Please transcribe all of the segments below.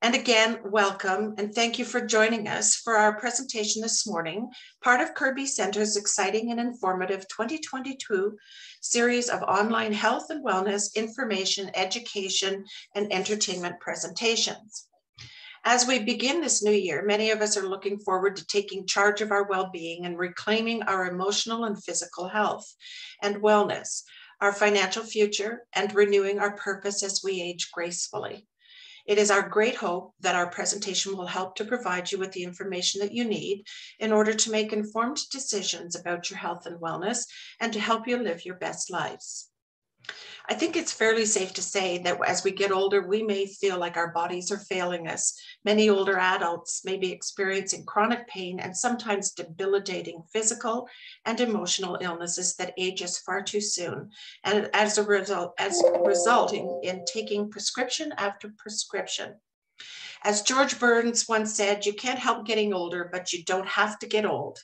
And again, welcome and thank you for joining us for our presentation this morning, part of Kirby Center's exciting and informative 2022 series of online health and wellness, information, education, and entertainment presentations. As we begin this new year, many of us are looking forward to taking charge of our well-being and reclaiming our emotional and physical health and wellness, our financial future, and renewing our purpose as we age gracefully. It is our great hope that our presentation will help to provide you with the information that you need in order to make informed decisions about your health and wellness and to help you live your best lives. I think it's fairly safe to say that as we get older, we may feel like our bodies are failing us. Many older adults may be experiencing chronic pain and sometimes debilitating physical and emotional illnesses that age us far too soon, and as resulting in taking prescription after prescription. As George Burns once said, you can't help getting older, but you don't have to get old.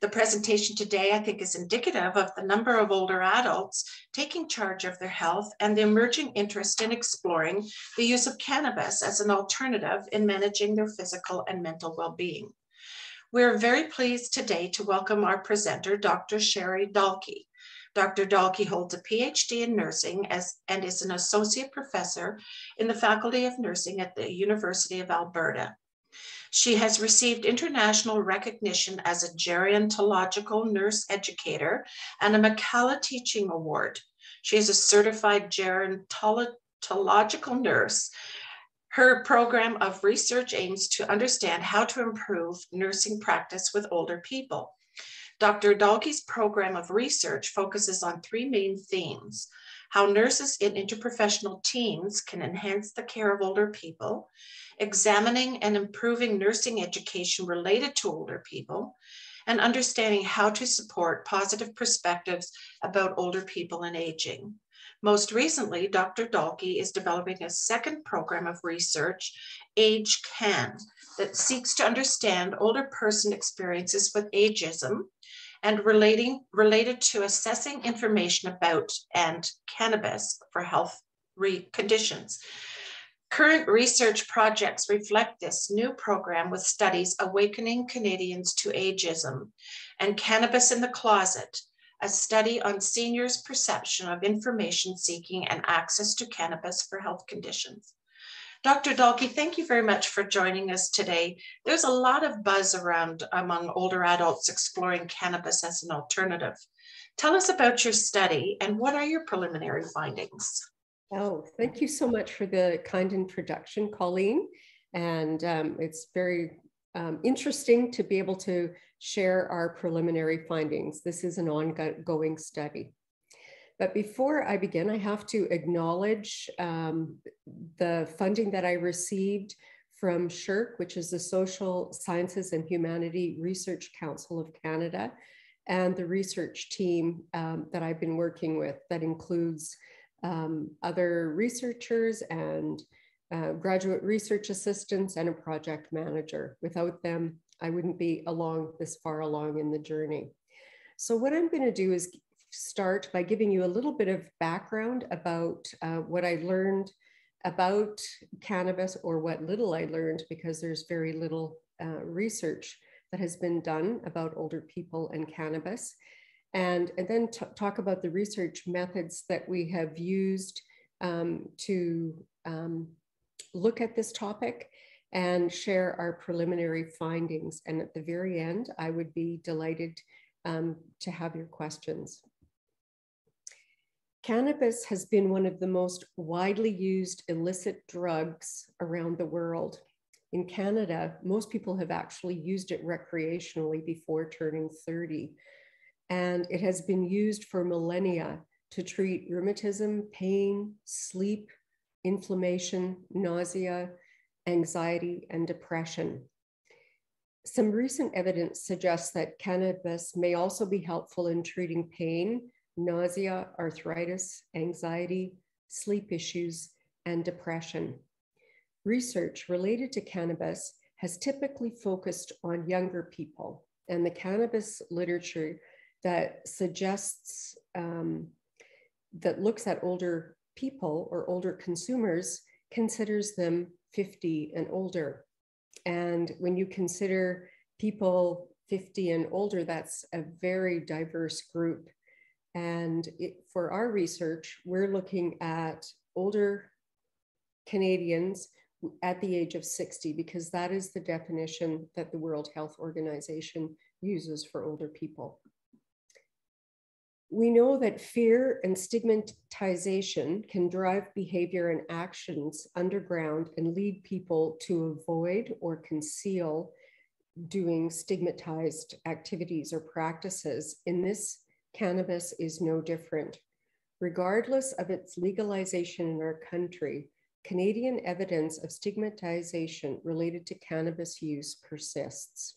The presentation today, I think, is indicative of the number of older adults taking charge of their health and the emerging interest in exploring the use of cannabis as an alternative in managing their physical and mental well-being. We're very pleased today to welcome our presenter, Dr. Sherry Dahlke. Dr. Dahlke holds a PhD in nursing and is an associate professor in the Faculty of Nursing at the University of Alberta. She has received international recognition as a gerontological nurse educator and a Macalla Teaching Award. She is a certified gerontological nurse. Her program of research aims to understand how to improve nursing practice with older people. Dr. Dahlke's program of research focuses on three main themes: how nurses in interprofessional teams can enhance the care of older people, examining and improving nursing education related to older people, and understanding how to support positive perspectives about older people and aging. Most recently, Dr. Dahlke is developing a second program of research, AgeCann, that seeks to understand older person experiences with ageism and related to assessing information about and cannabis for health conditions. Current research projects reflect this new program with studies Awakening Canadians to Ageism and Cannabis in the Closet, a study on seniors' perception of information seeking and access to cannabis for health conditions. Dr. Dahlke, thank you very much for joining us today. There's a lot of buzz around among older adults exploring cannabis as an alternative. Tell us about your study and what are your preliminary findings? Oh, thank you so much for the kind introduction, Colleen. And it's very interesting to be able to share our preliminary findings. This is an ongoing study. But before I begin, I have to acknowledge the funding that I received from SSHRC, which is the Social Sciences and Humanity Research Council of Canada, and the research team that I've been working with that includes other researchers and graduate research assistants and a project manager. Without them, I wouldn't be this far along in the journey. So what I'm going to do is start by giving you a little bit of background about what I learned about cannabis, or what little I learned, because there's very little research that has been done about older people and cannabis. And then talk about the research methods that we have used to look at this topic and share our preliminary findings. And at the very end, I would be delighted to have your questions. Cannabis has been one of the most widely used illicit drugs around the world. In Canada, most people have actually used it recreationally before turning 30. And it has been used for millennia to treat rheumatism, pain, sleep, inflammation, nausea, anxiety, and depression. Some recent evidence suggests that cannabis may also be helpful in treating pain, nausea, arthritis, anxiety, sleep issues, and depression. Research related to cannabis has typically focused on younger people, and the cannabis literature that suggests, that looks at older people or older consumers considers them 50 and older. And when you consider people 50 and older, that's a very diverse group. And for our research, we're looking at older Canadians at the age of 60, because that is the definition that the World Health Organization uses for older people. We know that fear and stigmatization can drive behavior and actions underground and lead people to avoid or conceal doing stigmatized activities or practices. In this, cannabis is no different. Regardless of its legalization in our country, Canadian evidence of stigmatization related to cannabis use persists,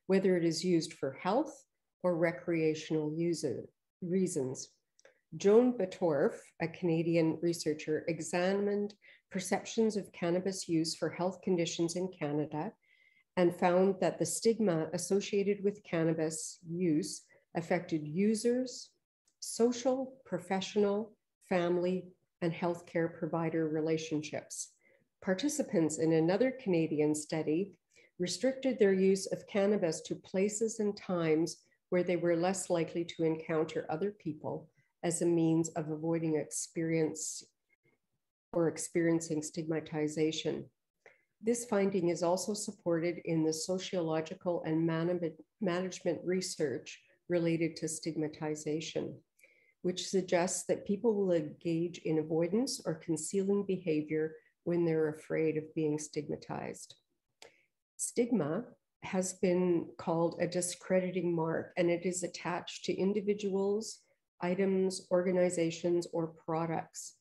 whether it is used for health or recreational reasons. Joan Batorf, a Canadian researcher, examined perceptions of cannabis use for health conditions in Canada and found that the stigma associated with cannabis use affected users, social, professional, family, and healthcare provider relationships. Participants in another Canadian study restricted their use of cannabis to places and times where they were less likely to encounter other people as a means of avoiding experiencing stigmatization. This finding is also supported in the sociological and management research related to stigmatization, which suggests that people will engage in avoidance or concealing behavior when they're afraid of being stigmatized. Stigma has been called a discrediting mark, and it is attached to individuals, items, organizations, or products.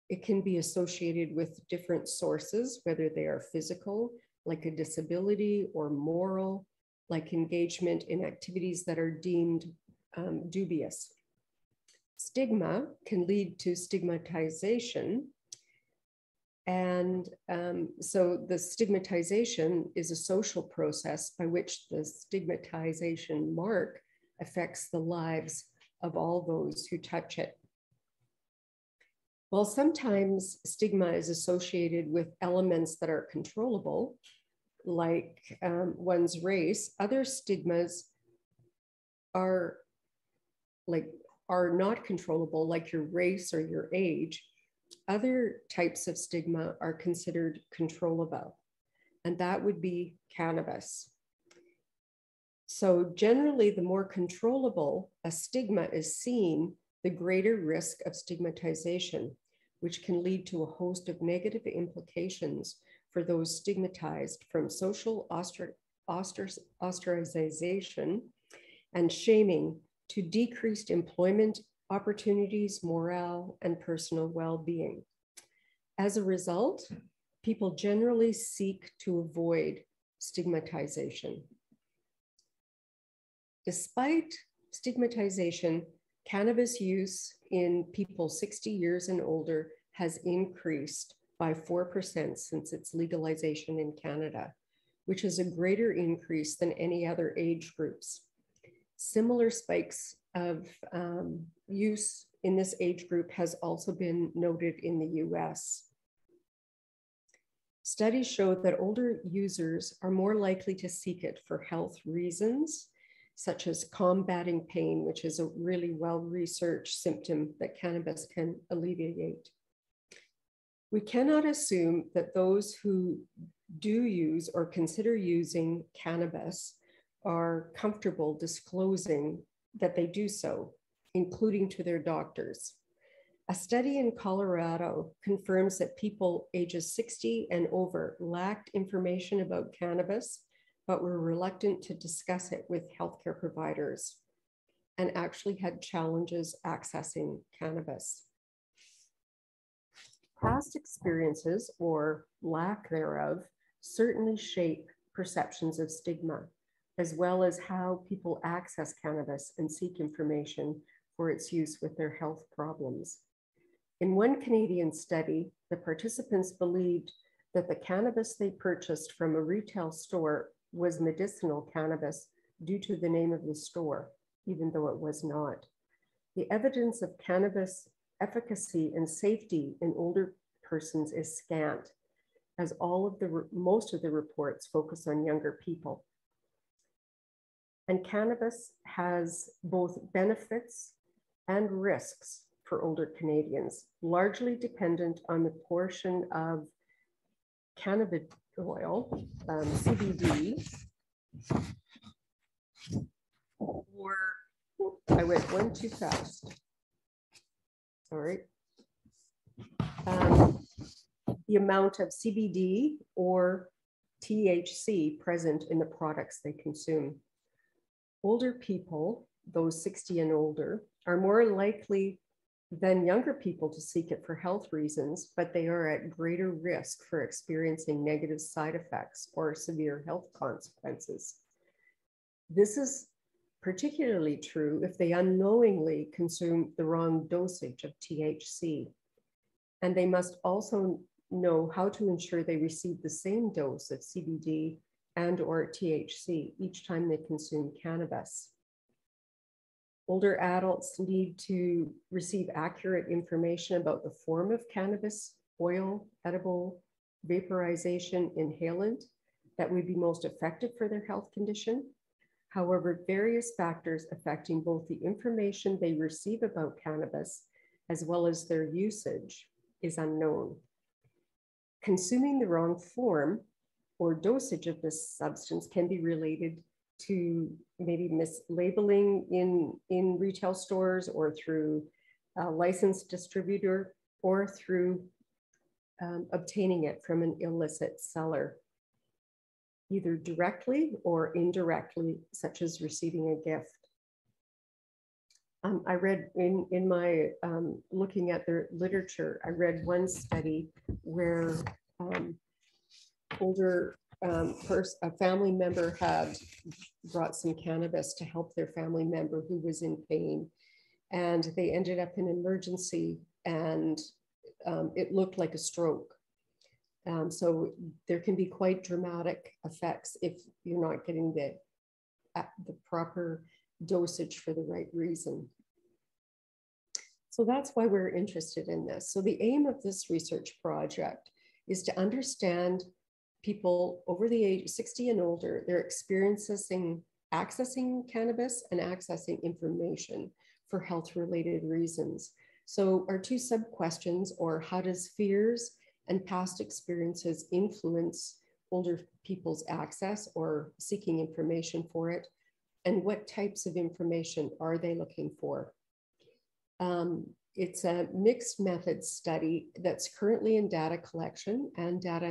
It can be associated with different sources, whether they are physical, like a disability, or moral, like engagement in activities that are deemed dubious. Stigma can lead to stigmatization. And so the stigmatization is a social process by which the stigmatization mark affects the lives of all those who touch it. While sometimes stigma is associated with elements that are controllable, like one's race, other stigmas are not controllable, like your race or your age. Other types of stigma are considered controllable, and that would be cannabis. So generally, the more controllable a stigma is seen, the greater risk of stigmatization, which can lead to a host of negative implications for those stigmatized, from social ostracization and shaming to decreased employment opportunities, morale, and personal well-being. As a result, people generally seek to avoid stigmatization. Despite stigmatization, cannabis use in people 60 years and older has increased by 4% since its legalization in Canada, which is a greater increase than any other age groups. Similar spikes of use in this age group has also been noted in the US. Studies show that older users are more likely to seek it for health reasons, such as combating pain, which is a really well-researched symptom that cannabis can alleviate. We cannot assume that those who do use or consider using cannabis are comfortable disclosing that they do so, including to their doctors. A study in Colorado confirms that people ages 60 and over lacked information about cannabis, but were reluctant to discuss it with healthcare providers and actually had challenges accessing cannabis. Past experiences, or lack thereof, certainly shape perceptions of stigma, as well as how people access cannabis and seek information for its use with their health problems. In one Canadian study, the participants believed that the cannabis they purchased from a retail store was medicinal cannabis due to the name of the store, even though it was not. The evidence of cannabis efficacy and safety in older persons is scant, as most of the reports focus on younger people. And cannabis has both benefits and risks for older Canadians, largely dependent on the portion of cannabis oil, CBD, or I went one too fast. Sorry. The amount of CBD or THC present in the products they consume. Older people, those 60 and older, are more likely than younger people to seek it for health reasons, but they are at greater risk for experiencing negative side effects or severe health consequences. This is particularly true if they unknowingly consume the wrong dosage of THC. And they must also know how to ensure they receive the same dose of CBD and or THC each time they consume cannabis. Older adults need to receive accurate information about the form of cannabis, oil, edible, vaporization, inhalant that would be most effective for their health condition. However, various factors affecting both the information they receive about cannabis as well as their usage is unknown. Consuming the wrong form or dosage of this substance can be related to maybe mislabeling in retail stores or through a licensed distributor or through obtaining it from an illicit seller, either directly or indirectly, such as receiving a gift. I read in my looking at the literature, I read one study where a family member had brought some cannabis to help their family member who was in pain, and they ended up in emergency, and it looked like a stroke. So there can be quite dramatic effects if you're not getting the proper dosage for the right reason. So that's why we're interested in this. So the aim of this research project is to understand people over the age of 60 and older, their accessing cannabis and accessing information for health-related reasons. So our two sub-questions are, how does fears and past experiences influence older people's access or seeking information for it? And what types of information are they looking for? It's a mixed method study that's currently in data collection and data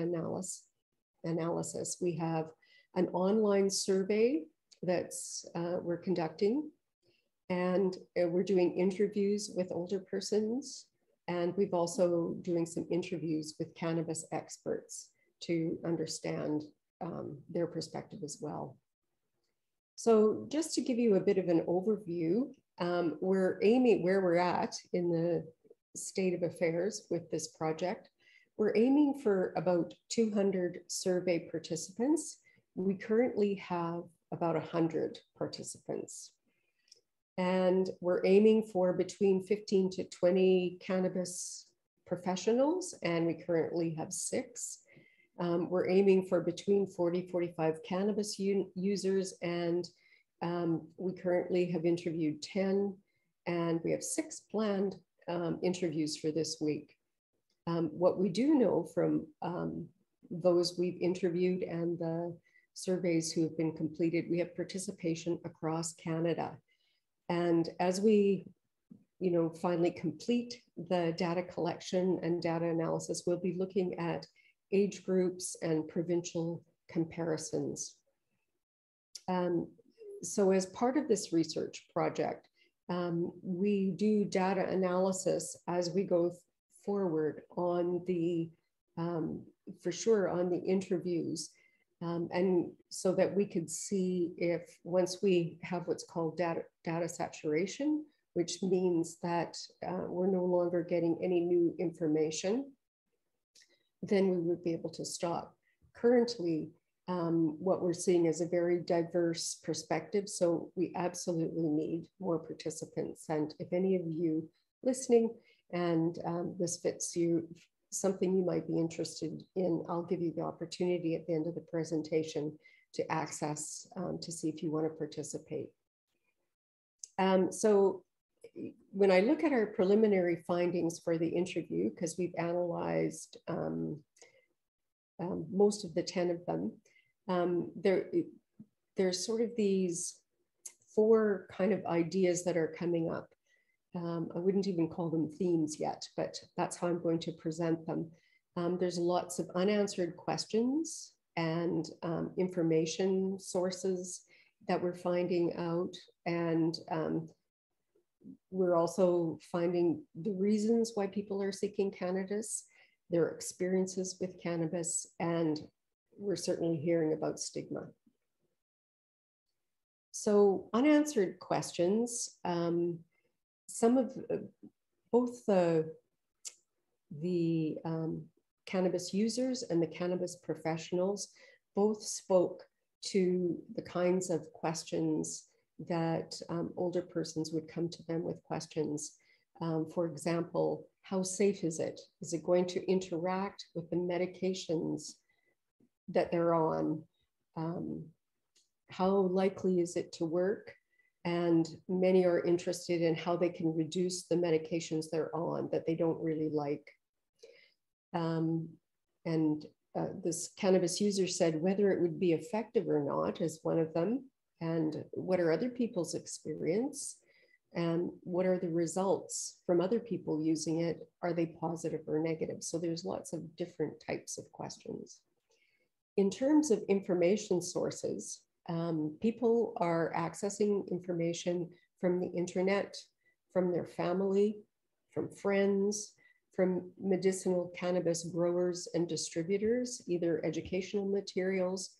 analysis. We have an online survey that's we're conducting, and we're doing interviews with older persons. And we've also doing some interviews with cannabis experts to understand their perspective as well. So just to give you a bit of an overview, we're aiming where we're at in the state of affairs with this project. We're aiming for about 200 survey participants. We currently have about 100 participants. And we're aiming for between 15 to 20 cannabis professionals, and we currently have 6. We're aiming for between 40, 45 cannabis users, and we currently have interviewed 10, and we have 6 planned interviews for this week. What we do know from those we've interviewed and the surveys who have been completed, we have participation across Canada. And as we, finally complete the data collection and data analysis, we'll be looking at age groups and provincial comparisons. So as part of this research project, we do data analysis as we go forward on the, for sure, on the interviews. And so that we could see if once we have what's called data saturation, which means that we're no longer getting any new information, then we would be able to stop. Currently, what we're seeing is a very diverse perspective, so we absolutely need more participants. And if any of you listening and this fits you, something you might be interested in, I'll give you the opportunity at the end of the presentation to access to see if you want to participate. So when I look at our preliminary findings for the interview, because we've analyzed most of the 10 of them, there's sort of these 4 kind of ideas that are coming up. I wouldn't even call them themes yet, but that's how I'm going to present them. There's lots of unanswered questions and information sources that we're finding out. And we're also finding the reasons why people are seeking cannabis, their experiences with cannabis, and we're certainly hearing about stigma. So unanswered questions, some of both the cannabis users and the cannabis professionals both spoke to the kinds of questions that older persons would come to them with questions. For example, how safe is it? Is it going to interact with the medications that they're on? How likely is it to work? And many are interested in how they can reduce the medications they're on that they don't really like. This cannabis user said whether it would be effective or not is one of them, and what are other people's experience, and what are the results from other people using it? Are they positive or negative? So there's lots of different types of questions. In terms of information sources, people are accessing information from the internet, from their family, from friends, from medicinal cannabis growers and distributors, either educational materials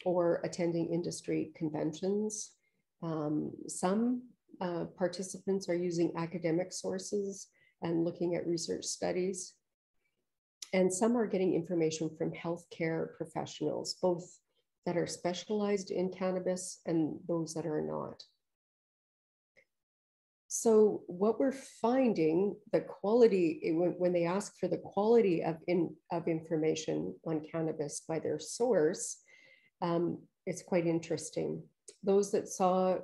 or attending industry conventions. Some participants are using academic sources and looking at research studies. And some are getting information from healthcare professionals, both that are specialized in cannabis and those that are not. So what we're finding, the quality, when they ask for the quality of information on cannabis by their source, it's quite interesting. Those that saw,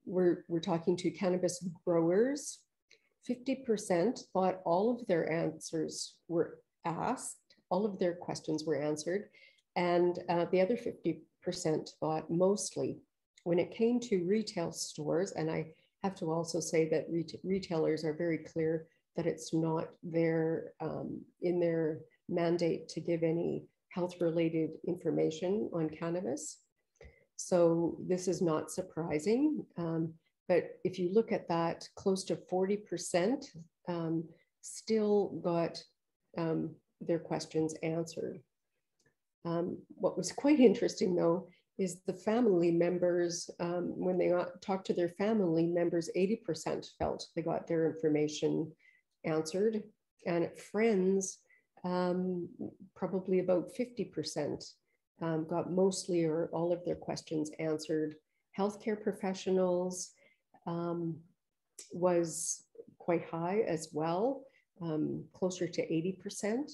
we're talking to cannabis growers, 50% thought all of their answers were asked, all of their questions were answered, and the other 50% thought mostly. When it came to retail stores, and I have to also say that retailers are very clear that it's not their, in their mandate to give any health-related information on cannabis. So this is not surprising. But if you look at that, close to 40% still got their questions answered. What was quite interesting though, is the family members, when they talked to their family members, 80% felt they got their information answered. And friends, probably about 50% got mostly or all of their questions answered. Healthcare professionals was quite high as well, closer to 80%.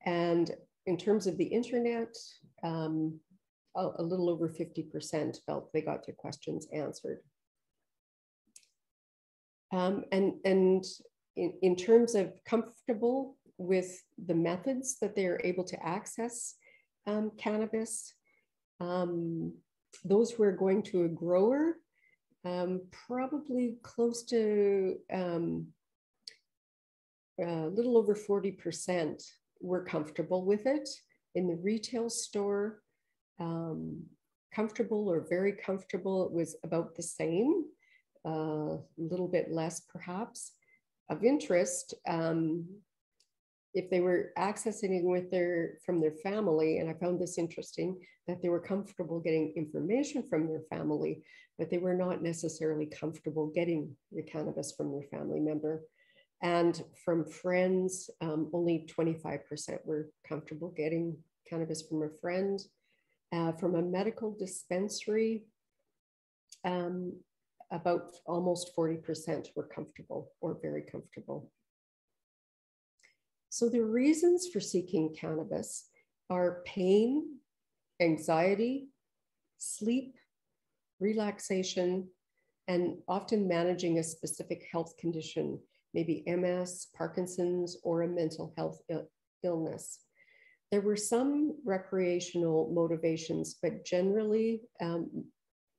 And in terms of the internet, a little over 50% felt they got their questions answered. And in terms of comfortable with the methods that they're able to access cannabis, those who are going to a grower, probably close to a little over 40% were comfortable with it. In the retail store, comfortable or very comfortable, it was about the same, a little bit less perhaps. Of interest, if they were accessing it from their family, and I found this interesting, that they were comfortable getting information from their family, but they were not necessarily comfortable getting the cannabis from their family member. And from friends, only 25% were comfortable getting cannabis from a friend. From a medical dispensary, about almost 40% were comfortable or very comfortable. So the reasons for seeking cannabis are pain, anxiety, sleep, relaxation, and often managing a specific health condition, maybe MS, Parkinson's, or a mental health illness. There were some recreational motivations, but generally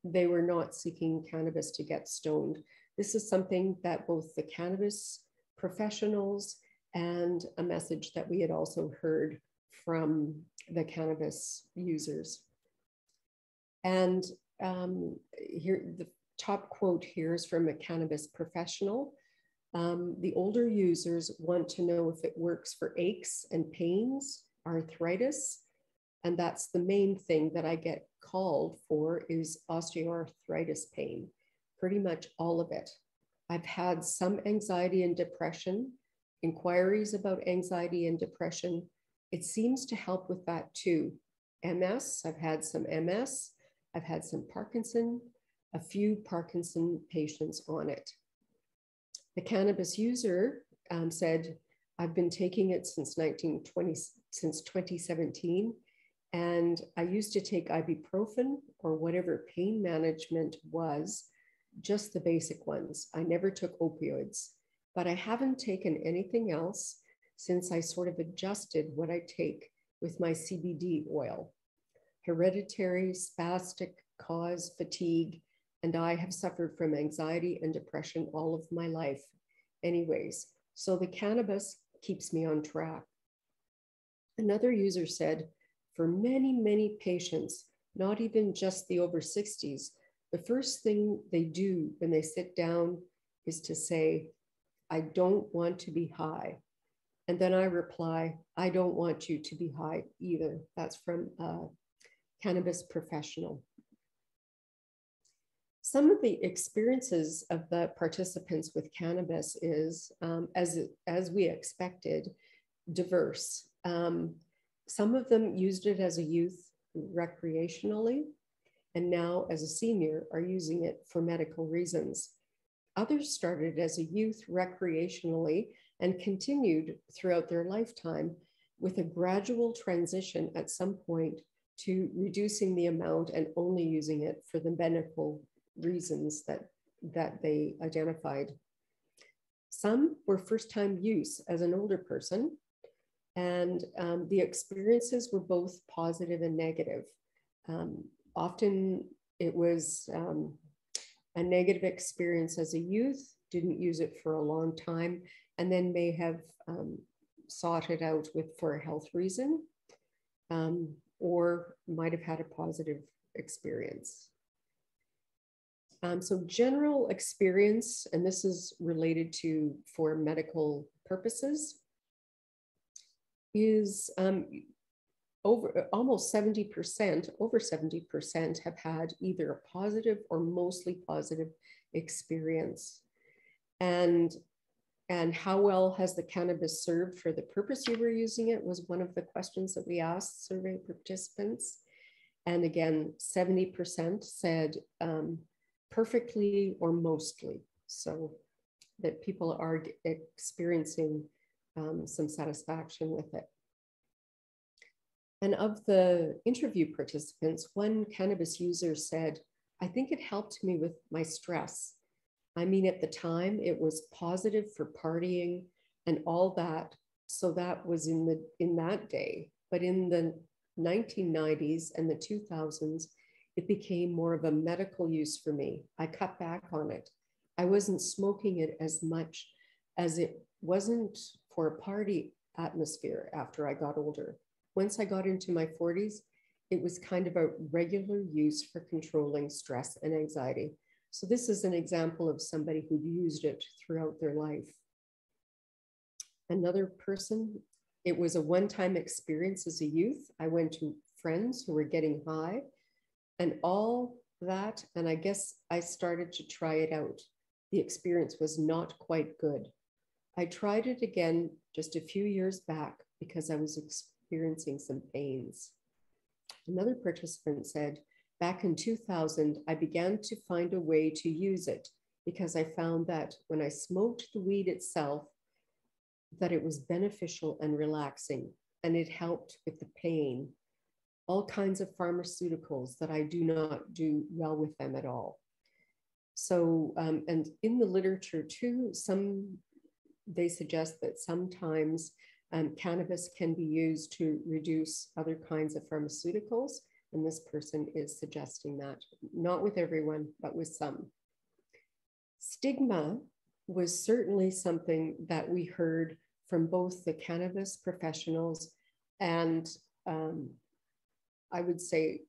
they were not seeking cannabis to get stoned. This is something that both the cannabis professionals and a message that we had also heard from the cannabis users. And here, the top quote here is from a cannabis professional. The older users want to know if it works for aches and pains, arthritis, and that's the main thing that I get called for is osteoarthritis pain, pretty much all of it. I've had some anxiety and depression, inquiries about anxiety and depression. It seems to help with that too. MS, I've had some MS, I've had some Parkinson, a few Parkinson patients on it. The cannabis user said, I've been taking it since 2017, and I used to take ibuprofen or whatever pain management was, just the basic ones. I never took opioids, but I haven't taken anything else since I sort of adjusted what I take with my CBD oil. Hereditary, spastic cause, fatigue, and I have suffered from anxiety and depression all of my life anyways. So the cannabis keeps me on track. Another user said, for many, many patients, not even just the over 60s, the first thing they do when they sit down is to say, I don't want to be high. And then I reply, I don't want you to be high either. That's from a cannabis professional. Some of the experiences of the participants with cannabis is, as we expected, diverse. Some of them used it as a youth recreationally, and now as a senior are using it for medical reasons. Others started as a youth recreationally and continued throughout their lifetime with a gradual transition at some point to reducing the amount and only using it for the medical reasons that they identified. Some were first-time use as an older person, and the experiences were both positive and negative. Often it was a negative experience as a youth, didn't use it for a long time, and then may have sought it out for a health reason, or might have had a positive experience. So general experience, and this is related to for medical purposes, is over almost 70%, over 70% have had either a positive or mostly positive experience. And how well has the cannabis served for the purpose you were using it was one of the questions that we asked survey participants. And again, 70% said perfectly or mostly, so that people are experiencing some satisfaction with it. And of the interview participants, one cannabis user said, I think it helped me with my stress. I mean, at the time, it was positive for partying and all that. So that was in that day. But in the 1990s and the 2000s, it became more of a medical use for me. I cut back on it. I wasn't smoking it as much as it wasn't for a party atmosphere after I got older. Once I got into my 40s, it was kind of a regular use for controlling stress and anxiety. So this is an example of somebody who used it throughout their life. Another person, it was a one-time experience as a youth. I went to friends who were getting high and all that, and I guess I started to try it out. The experience was not quite good. I tried it again just a few years back because I was experiencing some pains. Another participant said, back in 2000, I began to find a way to use it because I found that when I smoked the weed itself, that it was beneficial and relaxing, and it helped with the pain. All kinds of pharmaceuticals that I do not do well with them at all. So, and in the literature too, they suggest that sometimes cannabis can be used to reduce other kinds of pharmaceuticals. And this person is suggesting that, not with everyone, but with some. Stigma was certainly something that we heard from both the cannabis professionals and I would say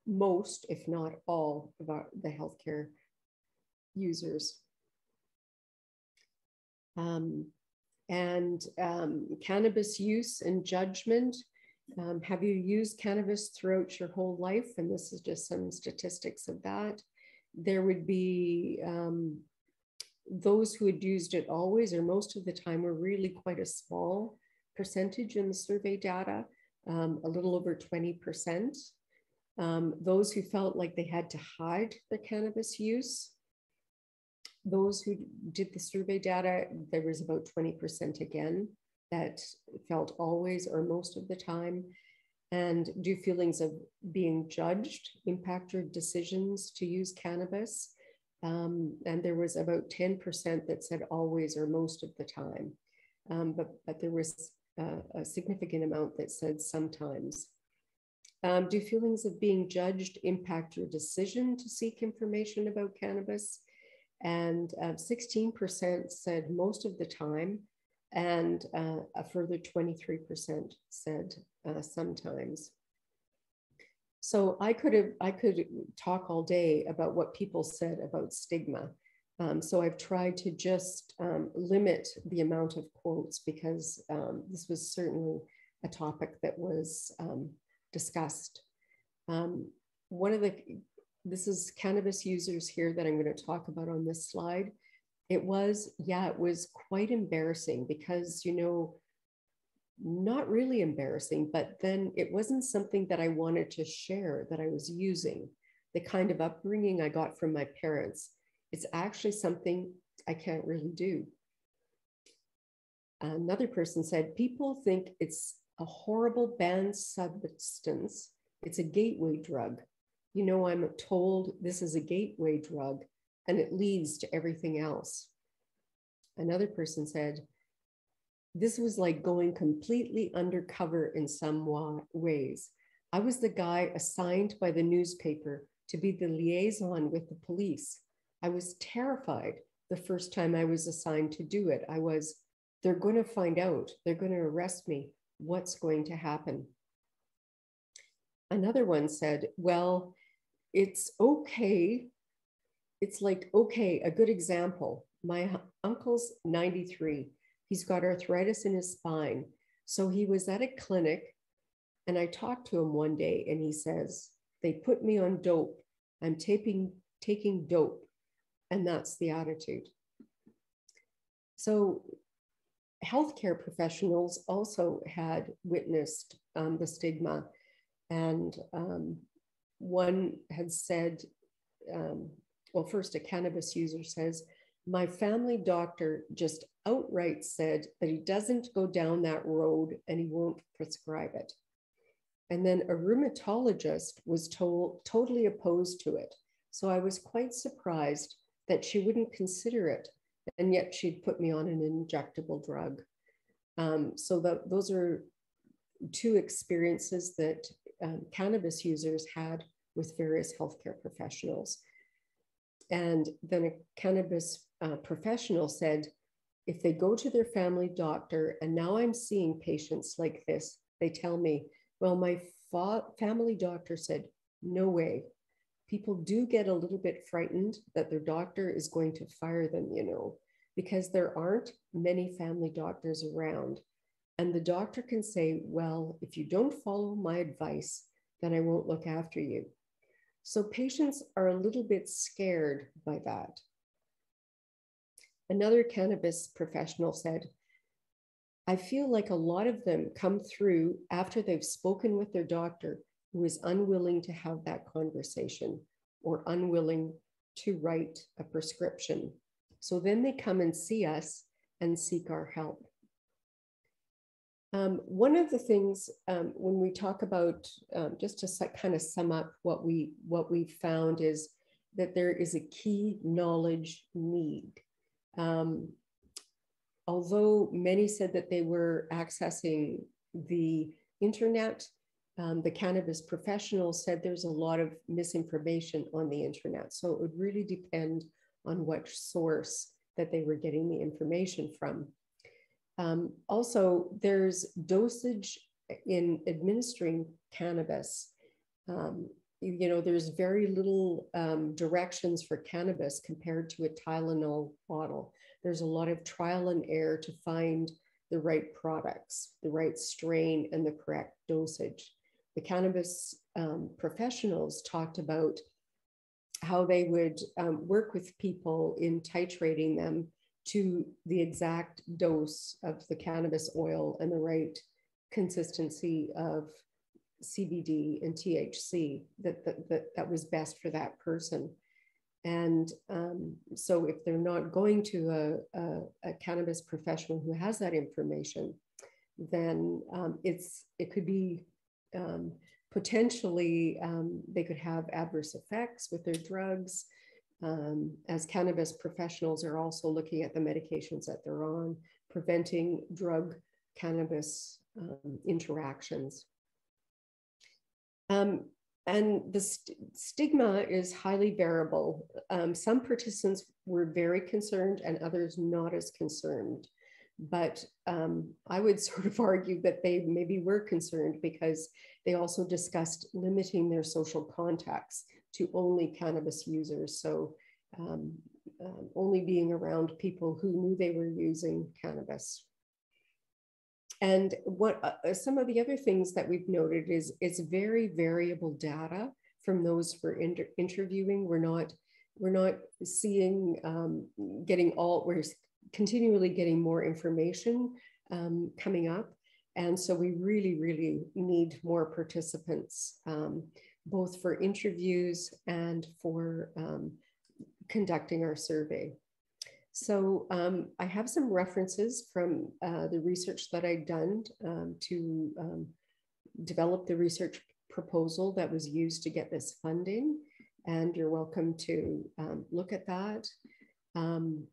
most, if not all, of the healthcare users. Cannabis use and judgment. Have you used cannabis throughout your whole life? And this is just some statistics of that. There would be those who had used it always or most of the time were really quite a small percentage in the survey data, a little over 20%. Those who felt like they had to hide their cannabis use, those who did the survey data, there was about 20% again that felt always or most of the time. And do feelings of being judged impact your decisions to use cannabis? And there was about 10% that said always or most of the time. But there was a significant amount that said sometimes. Do feelings of being judged impact your decision to seek information about cannabis? And 16% said most of the time, and a further 23% said sometimes. So I could talk all day about what people said about stigma. So I've tried to just limit the amount of quotes because this was certainly a topic that was discussed. This is cannabis users here that I'm going to talk about on this slide. It was quite embarrassing because, not really embarrassing, but then it wasn't something that I wanted to share that I was using. The kind of upbringing I got from my parents, it's actually something I can't really do. Another person said, people think it's a horrible banned substance. It's a gateway drug. I'm told this is a gateway drug and it leads to everything else. Another person said, this was like going completely undercover in some ways. I was the guy assigned by the newspaper to be the liaison with the police. I was terrified the first time I was assigned to do it. They're going to find out. They're going to arrest me. What's going to happen? Another one said, well, it's okay. It's like, okay, a good example. My uncle's 93. He's got arthritis in his spine. So he was at a clinic and I talked to him one day and he says, they put me on dope. I'm taking dope. And that's the attitude. So healthcare professionals also had witnessed the stigma. And one had said, first a cannabis user says, my family doctor just outright said that he doesn't go down that road and he won't prescribe it. And then a rheumatologist was totally opposed to it. So I was quite surprised that she wouldn't consider it. And yet she'd put me on an injectable drug. Those are two experiences that cannabis users had with various healthcare professionals. And then a cannabis professional said, if they go to their family doctor, and now I'm seeing patients like this, they tell me, well, my family doctor said, no way. People do get a little bit frightened that their doctor is going to fire them, because there aren't many family doctors around. And the doctor can say, well, if you don't follow my advice, then I won't look after you. So patients are a little bit scared by that. Another cannabis professional said, I feel like a lot of them come through after they've spoken with their doctor who is unwilling to have that conversation or unwilling to write a prescription. So then they come and see us and seek our help. One of the things when we talk about, just to kind of sum up what we found, is that there is a key knowledge need. Although many said that they were accessing the internet, the cannabis professionals said there's a lot of misinformation on the internet. So it would really depend on which source that they were getting the information from. Also, there's dosage in administering cannabis. You know, there's very little directions for cannabis compared to a Tylenol bottle. There's a lot of trial and error to find the right products, the right strain, and the correct dosage. The cannabis professionals talked about how they would work with people in titrating them to the exact dose of the cannabis oil and the right consistency of CBD and THC that was best for that person. And so if they're not going to a cannabis professional who has that information, then it could be potentially they could have adverse effects with their drugs, as cannabis professionals are also looking at the medications that they're on, preventing drug cannabis interactions. And the stigma is highly variable. Some participants were very concerned and others not as concerned. But I would sort of argue that they maybe were concerned because they also discussed limiting their social contacts to only cannabis users. So only being around people who knew they were using cannabis. And what some of the other things that we've noted is it's very variable data from those we're interviewing. We're not seeing we're continually getting more information coming up. And so we really, really need more participants, both for interviews and for conducting our survey. So I have some references from the research that I'd done to develop the research proposal that was used to get this funding. And you're welcome to look at that. And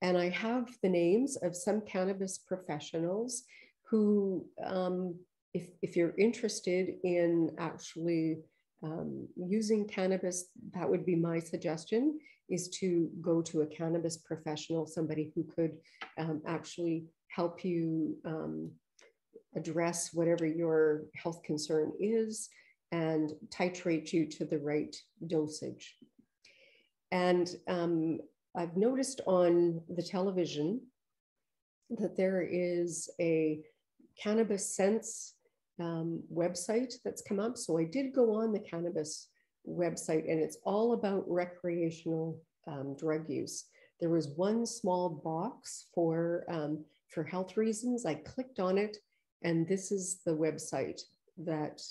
I have the names of some cannabis professionals who, if you're interested in actually using cannabis, that would be my suggestion, is to go to a cannabis professional, somebody who could actually help you address whatever your health concern is and titrate you to the right dosage. And I've noticed on the television that there is a Cannabis Sense website that's come up. So I did go on the cannabis website, and it's all about recreational drug use. There was one small box for health reasons. I clicked on it, and this is the website that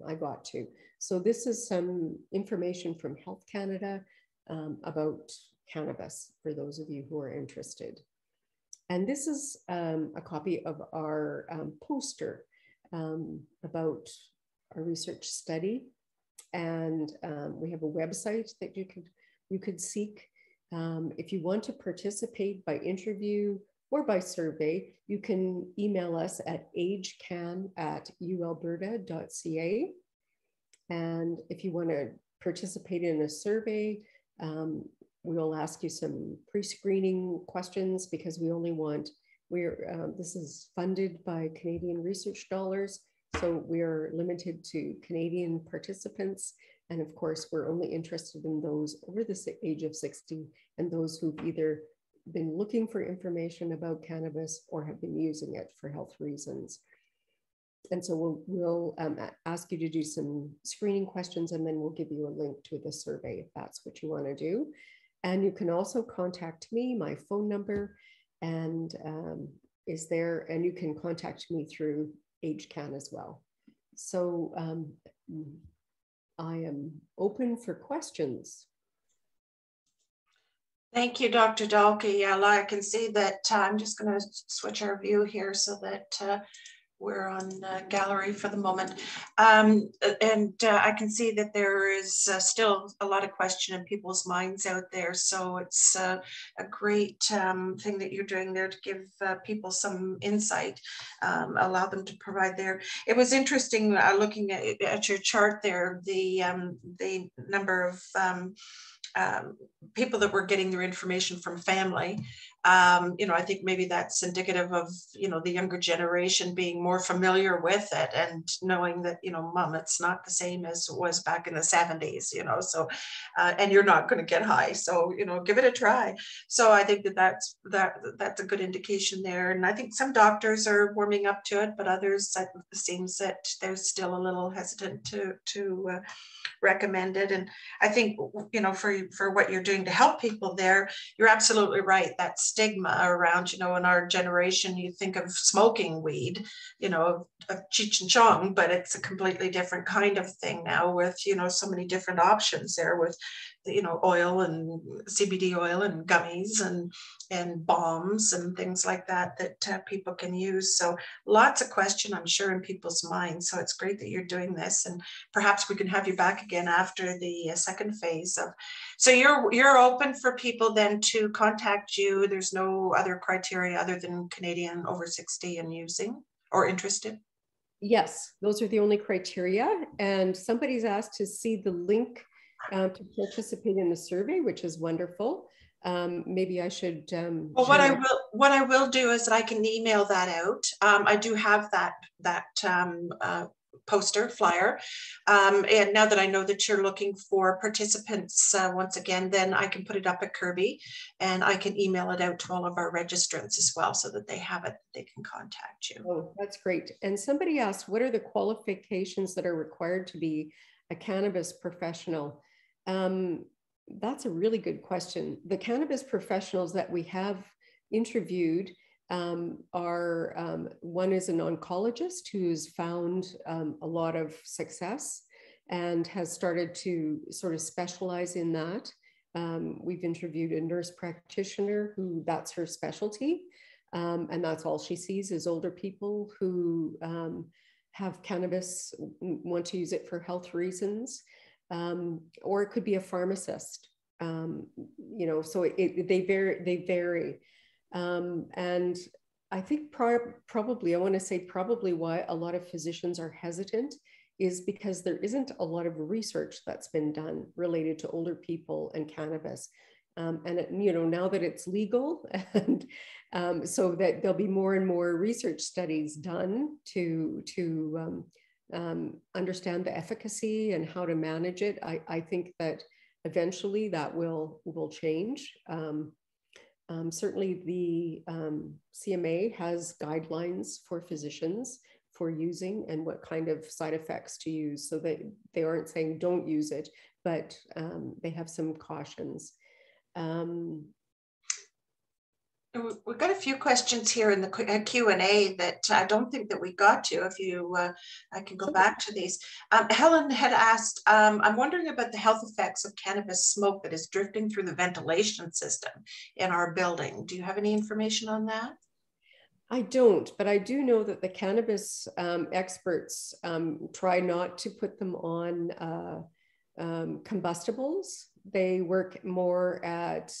I got to. So this is some information from Health Canada about cannabis for those of you who are interested. And this is a copy of our poster about our research study. And we have a website that you could seek. If you want to participate by interview or by survey, you can email us at agecann@ualberta.ca. And if you want to participate in a survey, we will ask you some pre-screening questions because we only want, this is funded by Canadian research dollars. So we are limited to Canadian participants. And of course, we're only interested in those over the age of 60 and those who've either been looking for information about cannabis or have been using it for health reasons. And so we'll ask you to do some screening questions, and then we'll give you a link to the survey if that's what you want to do. And you can also contact me. My phone number is there, and you can contact me through AgeCann as well. So I am open for questions. Thank you, Dr. Dahlke. Yeah, I can see that. I'm just going to switch our view here so that We're on gallery for the moment. I can see that there is still a lot of question in people's minds out there. So it's a great thing that you're doing there to give people some insight, allow them to provide their. It was interesting looking at your chart there, the number of people that were getting their information from family. I think maybe that's indicative of, the younger generation being more familiar with it and knowing that, Mom, it's not the same as it was back in the 70s, so, and you're not going to get high. So, give it a try. So I think that's a good indication there. And I think some doctors are warming up to it, but others, it seems that they're still a little hesitant to recommend it. And I think, for what you're doing to help people there, you're absolutely right. That stigma around, in our generation, you think of smoking weed, of Cheech and Chong, but it's a completely different kind of thing now with, so many different options there with, oil and CBD oil and gummies and bombs and things like that people can use. So lots of question, I'm sure, in people's minds. So it's great that you're doing this, and perhaps we can have you back again after the second phase of. So you're open for people then to contact you. There's no other criteria other than Canadian over 60 and using or interested? Yes, those are the only criteria. And somebody's asked to see the link to participate in the survey, which is wonderful. Maybe I should. Well, what I will do is that I can email that out. I do have that poster flyer, and now that I know that you're looking for participants once again, then I can put it up at Kirby, and I can email it out to all of our registrants as well, so that they have it. They can contact you. Oh, that's great. And somebody asked, what are the qualifications that are required to be a cannabis professional? That's a really good question. The cannabis professionals that we have interviewed are one is an oncologist who's found a lot of success and has started to sort of specialize in that. We've interviewed a nurse practitioner who that's her specialty, and that's all she sees is older people who have cannabis, want to use it for health reasons. Or it could be a pharmacist, so they vary. And I think probably why a lot of physicians are hesitant is because there isn't a lot of research that's been done related to older people and cannabis. Now that it's legal, and so that there'll be more and more research studies done to understand the efficacy and how to manage it. I think that eventually that will change. Certainly the CMA has guidelines for physicians for using and what kind of side effects to use, so that they aren't saying don't use it, but they have some cautions. We've got a few questions here in the Q&A that I don't think that we got to. If you, I can go back to these. Helen had asked, I'm wondering about the health effects of cannabis smoke that is drifting through the ventilation system in our building. Do you have any information on that? I don't, but I do know that the cannabis experts try not to put them on combustibles. They work more at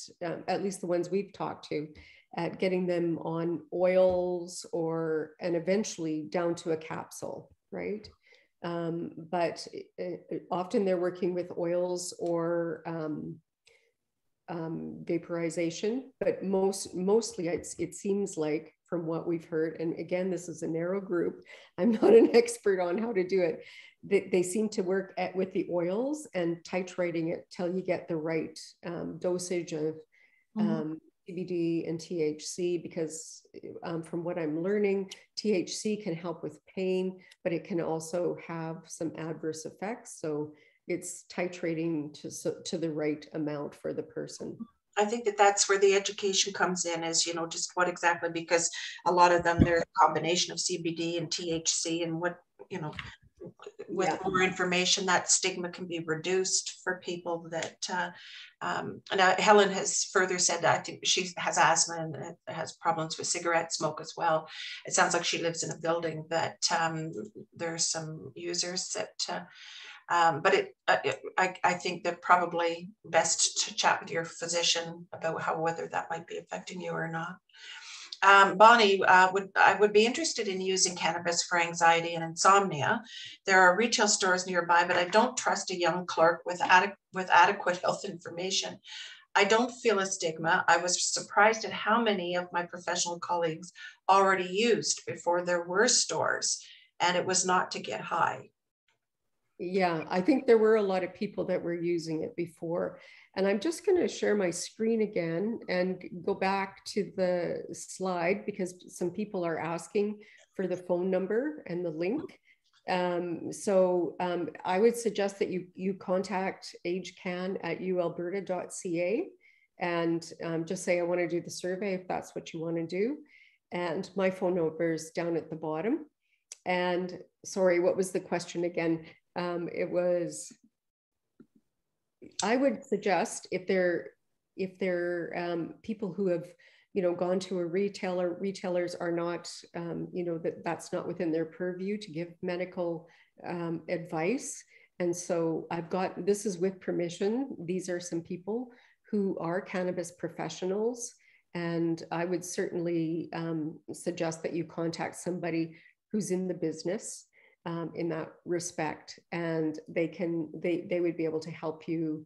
least the ones we've talked to, at getting them on oils and eventually down to a capsule, right? But often they're working with oils or vaporization, but mostly it seems like, from what we've heard, and again, this is a narrow group, I'm not an expert on how to do it, they seem to work with the oils and titrating it till you get the right dosage of CBD and THC, because from what I'm learning, THC can help with pain, but it can also have some adverse effects. So it's titrating to the right amount for the person. I think that's where the education comes in, is, just what exactly, because a lot of them, there's a combination of CBD and THC, and what, with more information, that stigma can be reduced for people that, and Helen has further said that I think she has asthma and has problems with cigarette smoke as well. It sounds like she lives in a building that there's some users that, but I think that probably best to chat with your physician about whether that might be affecting you or not. Bonnie, I would be interested in using cannabis for anxiety and insomnia. There are retail stores nearby, but I don't trust a young clerk with adequate health information. I don't feel a stigma. I was surprised at how many of my professional colleagues already used before there were stores, and it was not to get high. Yeah, I think there were a lot of people that were using it before. And I'm just going to share my screen again and go back to the slide because some people are asking for the phone number and the link. I would suggest that you contact AgeCann at ualberta.ca and just say, I want to do the survey if that's what you want to do. And my phone number is down at the bottom. And sorry, what was the question again? It was, I would suggest if they're people who have, gone to a retailer, retailers are not, that's not within their purview to give medical advice. And so this is with permission. These are some people who are cannabis professionals. And I would certainly suggest that you contact somebody who's in the business in that respect, and they would be able to help you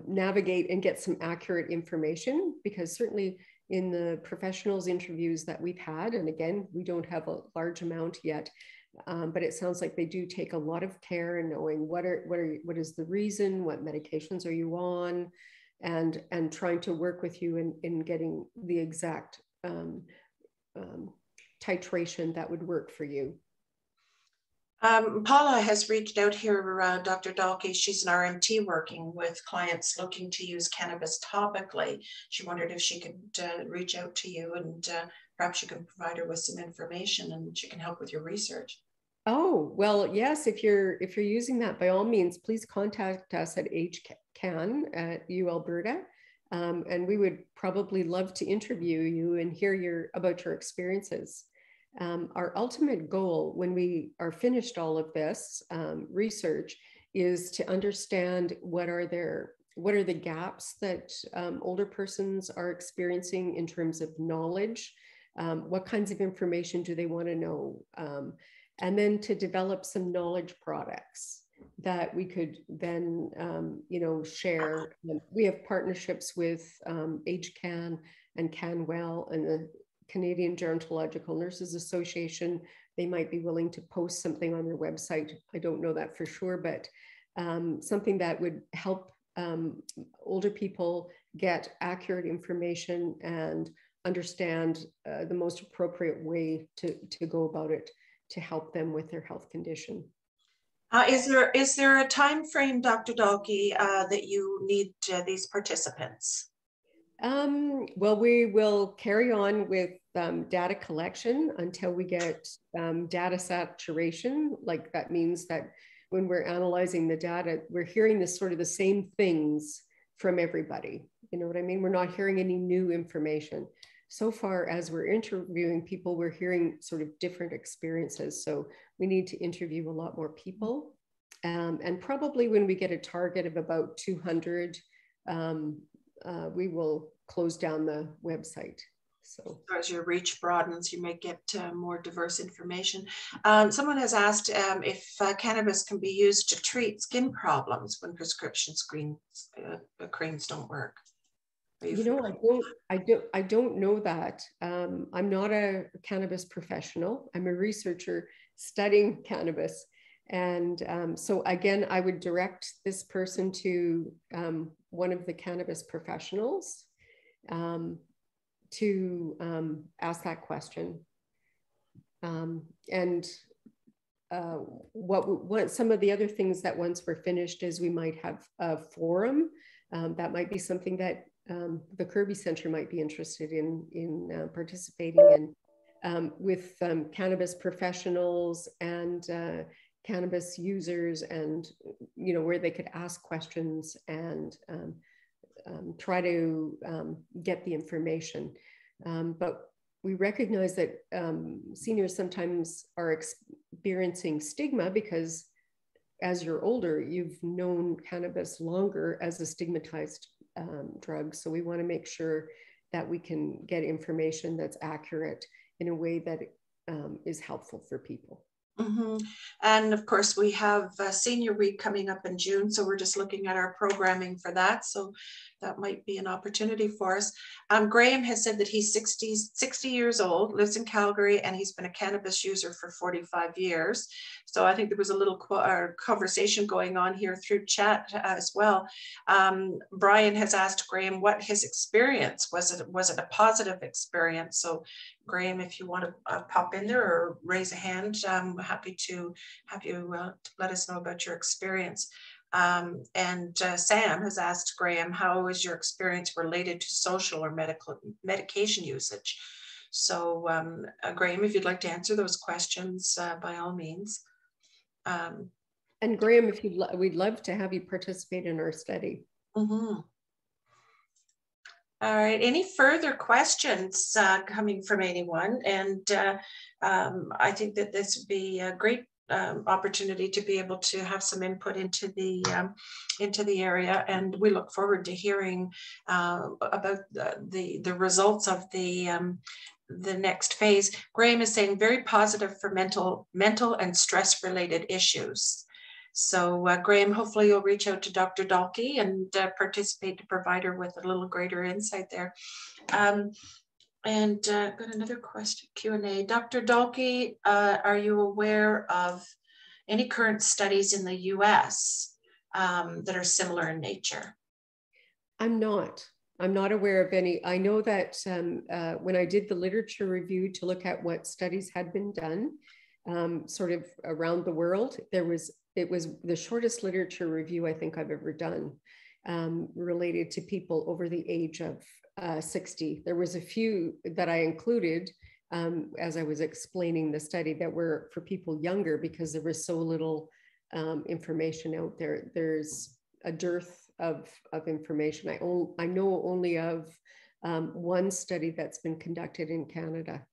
navigate and get some accurate information, because certainly in the professionals interviews that we've had, and again, we don't have a large amount yet, but it sounds like they do take a lot of care in knowing what is the reason, what medications are you on, and trying to work with you in getting the exact titration that would work for you. Paula has reached out here, Dr. Dahlke. She's an RMT working with clients looking to use cannabis topically. She wondered if she could reach out to you, and perhaps you can provide her with some information and she can help with your research. Oh, well, yes, if you're using that, by all means, please contact us at AgeCann at UAlberta. And we would probably love to interview you and hear about your experiences. Our ultimate goal when we are finished all of this research is to understand what are the gaps that older persons are experiencing in terms of knowledge, what kinds of information do they want to know, and then to develop some knowledge products that we could then share. We have partnerships with AgeCann and CanWell and the Canadian Gerontological Nurses Association. They might be willing to post something on their website. I don't know that for sure, but something that would help older people get accurate information and understand the most appropriate way to go about it to help them with their health condition. Is there a time frame, Dr. Dahlke, that you need these participants? Well, we will carry on with data collection until we get data saturation. Like that means that when we're analyzing the data, we're hearing the same things from everybody. You know what I mean? We're not hearing any new information. So far as we're interviewing people, we're hearing sort of different experiences. So we need to interview a lot more people. And probably when we get a target of about 200, we will close down the website. So as your reach broadens, you may get more diverse information. Someone has asked if cannabis can be used to treat skin problems when prescription creams don't work. I don't know that. I'm not a cannabis professional. I'm a researcher studying cannabis. And so again, I would direct this person to one of the cannabis professionals to ask that question. What some of the other things that once we're finished is we might have a forum. That might be something that the Kirby Center might be interested in participating in. with cannabis professionals and cannabis users, and where they could ask questions and try to get the information. But we recognize that seniors sometimes are experiencing stigma because as you're older, you've known cannabis longer as a stigmatized drug. So we want to make sure that we can get information that's accurate in a way that is helpful for people. Mm-hmm. And of course, we have Senior Week coming up in June, so we're just looking at our programming for that. So that might be an opportunity for us. Graham has said that he's 60 years old, lives in Calgary, and he's been a cannabis user for 45 years. So I think there was a little conversation going on here through chat as well. Brian has asked Graham what his experience was. Was it a positive experience? So Graham, if you want to pop in there or raise a hand, I'm happy to have you let us know about your experience. And Sam has asked Graham, how is your experience related to social or medication usage? So Graham, if you'd like to answer those questions, by all means. And Graham, if we'd love to have you participate in our study. Mm-hmm. All right, any further questions coming from anyone? And I think that this would be a great opportunity to be able to have some input into the area, and we look forward to hearing about the results of the next phase. Graham is saying very positive for mental and stress related issues. So Graham, hopefully you'll reach out to Dr. Dahlke and participate to provide her with a little greater insight there. And got another question, Q&A. Dr. Dahlke, are you aware of any current studies in the US that are similar in nature? I'm not aware of any. I know that when I did the literature review to look at what studies had been done sort of around the world, it was the shortest literature review I think I've ever done related to people over the age of 60. There was a few that I included as I was explaining the study that were for people younger because there was so little information out there. There's a dearth of information. I know only of one study that's been conducted in Canada.